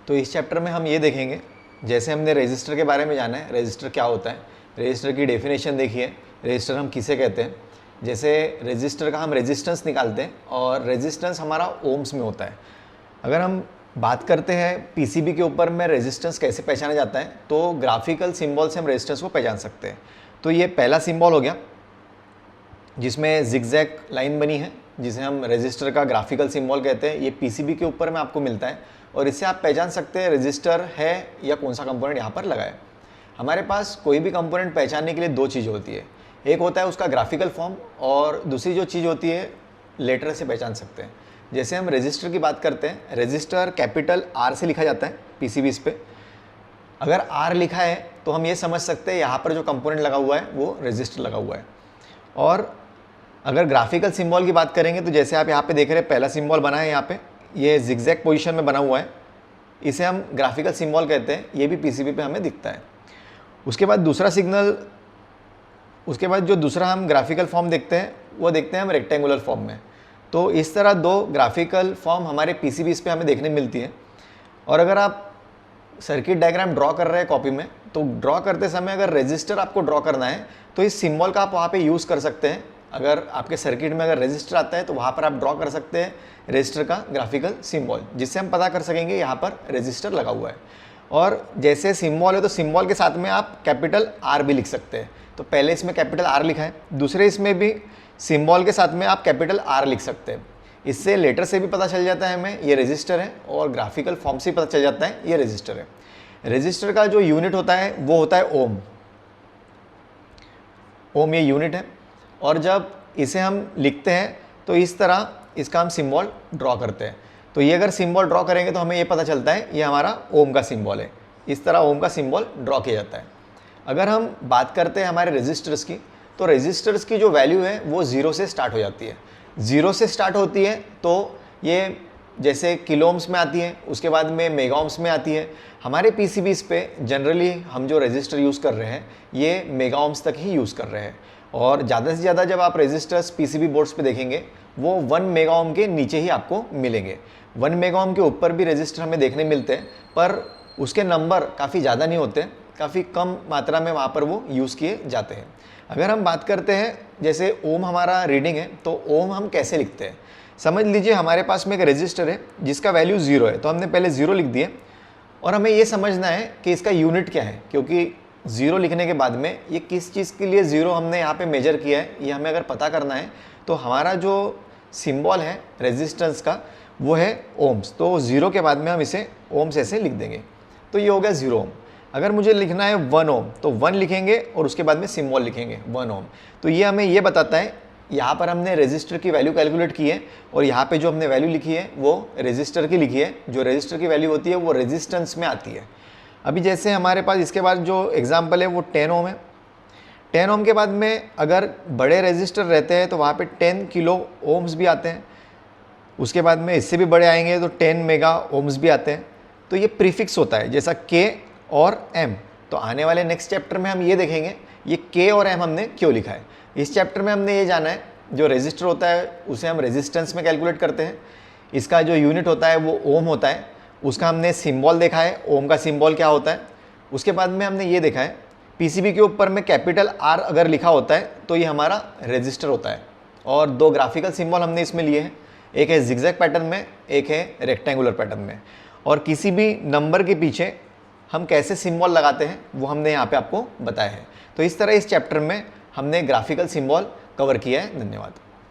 तो इस चैप्टर में हम ये देखेंगे, जैसे हमने रजिस्टर के बारे में जाना है, रजिस्टर क्या होता है, रजिस्टर की डेफिनेशन देखिए, रजिस्टर हम किसे कहते हैं। जैसे रजिस्टर का हम रेजिस्टेंस निकालते हैं और रेजिस्टेंस हमारा ओम्स में होता है। अगर हम बात करते हैं पीसीबी के ऊपर में रेजिस्टेंस कैसे पहचाना जाता है, तो ग्राफिकल सिंबल से हम रेजिस्टेंस को पहचान सकते हैं। तो ये पहला सिंबल हो गया जिसमें जिगजैग लाइन बनी है, जिसे हम रजिस्टर का ग्राफिकल सिंबल कहते हैं। ये पीसीबी के ऊपर में आपको मिलता है और इससे आप पहचान सकते हैं रजिस्टर है या कौन सा कंपोनेंट यहाँ पर लगा है। हमारे पास कोई भी कंपोनेंट पहचानने के लिए दो चीज़ होती है, एक होता है उसका ग्राफिकल फॉर्म और दूसरी जो चीज़ होती है लेटर से पहचान सकते हैं। जैसे हम रजिस्टर की बात करते हैं, रजिस्टर कैपिटल आर से लिखा जाता है पीसीबीज पे। अगर आर लिखा है तो हम ये समझ सकते हैं यहाँ पर जो कंपोनेंट लगा हुआ है वो रजिस्टर लगा हुआ है। और अगर ग्राफिकल सिंबल की बात करेंगे तो जैसे आप यहाँ पे देख रहे हैं, पहला सिंबल बना है यहाँ पे, ये जिगजैग पोजीशन में बना हुआ है, इसे हम ग्राफिकल सिंबल कहते हैं। ये भी पीसीबी पे हमें दिखता है। उसके बाद दूसरा सिग्नल, उसके बाद जो दूसरा हम ग्राफिकल फॉर्म देखते हैं वो देखते हैं हम रेक्टेंगुलर फॉर्म में। तो इस तरह दो ग्राफिकल फॉर्म हमारे पीसीबीज पे हमें देखने मिलती है। और अगर आप सर्किट डायग्राम ड्रॉ कर रहे हैं कॉपी में, तो ड्रॉ करते समय अगर रजिस्टर आपको ड्रॉ करना है तो इस सिंबल का आप वहाँ पे यूज़ कर सकते हैं। अगर आपके सर्किट में अगर रजिस्टर आता है तो वहाँ पर आप ड्रॉ कर सकते हैं रजिस्टर का ग्राफिकल सिंबल, जिससे हम पता कर सकेंगे यहाँ पर रजिस्टर लगा हुआ है। और जैसे सिंबल है तो सिंबल के साथ में आप कैपिटल आर भी लिख सकते हैं। तो पहले इसमें कैपिटल आर लिखा है, दूसरे इसमें भी सिंबल के साथ में आप कैपिटल आर लिख सकते हैं। इससे लेटर से भी पता चल जाता है हमें ये रजिस्टर है, और ग्राफिकल फॉर्म से पता चल जाता है ये रजिस्टर है। रजिस्टर का जो यूनिट होता है वो होता है ओम। ओम ये यूनिट है। और जब इसे हम लिखते हैं तो इस तरह इसका हम सिंबल ड्रॉ करते हैं। तो ये अगर सिंबल ड्रॉ करेंगे तो हमें ये पता चलता है ये हमारा ओम का सिंबल है। इस तरह ओम का सिंबल ड्रॉ किया जाता है। अगर हम बात करते हैं हमारे रजिस्टर्स की, तो रजिस्टर्स की जो वैल्यू है वो 0 से स्टार्ट हो जाती है। 0 से स्टार्ट होती है तो ये जैसे किलो ओम्स में आती है, उसके बाद में मेगा ओम्स में आती है। हमारे पीसीबीज पे जनरली हम जो रजिस्टर यूज़ कर रहे हैं ये मेगा ओम्स तक ही यूज़ कर रहे हैं। और ज़्यादा से ज़्यादा जब आप रजिस्टर्स पीसीबी बोर्ड्स पे देखेंगे वो 1 मेगा ओम के नीचे ही आपको मिलेंगे। 1 मेगा ओम के ऊपर भी रजिस्टर हमें देखने मिलते हैं, पर उसके नंबर काफ़ी ज़्यादा नहीं होते, काफ़ी कम मात्रा में वहाँ पर वो यूज़ किए जाते हैं। अगर हम बात करते हैं जैसे ओम हमारा रीडिंग है, तो ओम हम कैसे लिखते हैं। समझ लीजिए हमारे पास में एक रजिस्टर है जिसका वैल्यू 0 है, तो हमने पहले 0 लिख दिए और हमें ये समझना है कि इसका यूनिट क्या है, क्योंकि 0 लिखने के बाद में ये किस चीज़ के लिए 0 हमने यहाँ पे मेजर किया है ये हमें अगर पता करना है, तो हमारा जो सिंबल है रेजिस्टेंस का वो है ओम्स। तो 0 के बाद में हम इसे ओम्स ऐसे लिख देंगे। तो ये हो गया 0 ओम। अगर मुझे लिखना है 1 ओम तो 1 लिखेंगे और उसके बाद में सिंबल लिखेंगे 1 ओम। तो ये हमें ये बताता है यहाँ पर हमने रेजिस्टर की वैल्यू कैलकुलेट की है और यहाँ पे जो हमने वैल्यू लिखी है वो रेजिस्टर की लिखी है। जो रेजिस्टर की वैल्यू होती है वो रेजिस्टेंस में आती है। अभी जैसे हमारे पास इसके बाद जो एग्जाम्पल है वो 10 ओम है। 10 ओम के बाद में अगर बड़े रेजिस्टर रहते हैं तो वहाँ पे 10 किलो ओम्स भी आते हैं। उसके बाद में इससे भी बड़े आएंगे तो 10 मेगा ओम्स भी आते हैं। तो ये प्रीफिक्स होता है जैसा के और एम। तो आने वाले नेक्स्ट चैप्टर में हम ये देखेंगे ये के और एम हमने क्यों लिखा है। इस चैप्टर में हमने ये जाना है जो रेजिस्टर होता है उसे हम रेजिस्टेंस में कैलकुलेट करते हैं। इसका जो यूनिट होता है वो ओम होता है, उसका हमने सिंबल देखा है, ओम का सिंबल क्या होता है। उसके बाद में हमने ये देखा है पीसीबी के ऊपर में कैपिटल आर अगर लिखा होता है तो ये हमारा रजिस्टर होता है। और दो ग्राफिकल सिंबल हमने इसमें लिए हैं, एक है जिगजैग पैटर्न में, एक है रेक्टेंगुलर पैटर्न में। और किसी भी नंबर के पीछे हम कैसे सिंबल लगाते हैं वो हमने यहाँ पे आपको बताया है। तो इस तरह इस चैप्टर में हमने ग्राफिकल सिंबल कवर किया है। धन्यवाद।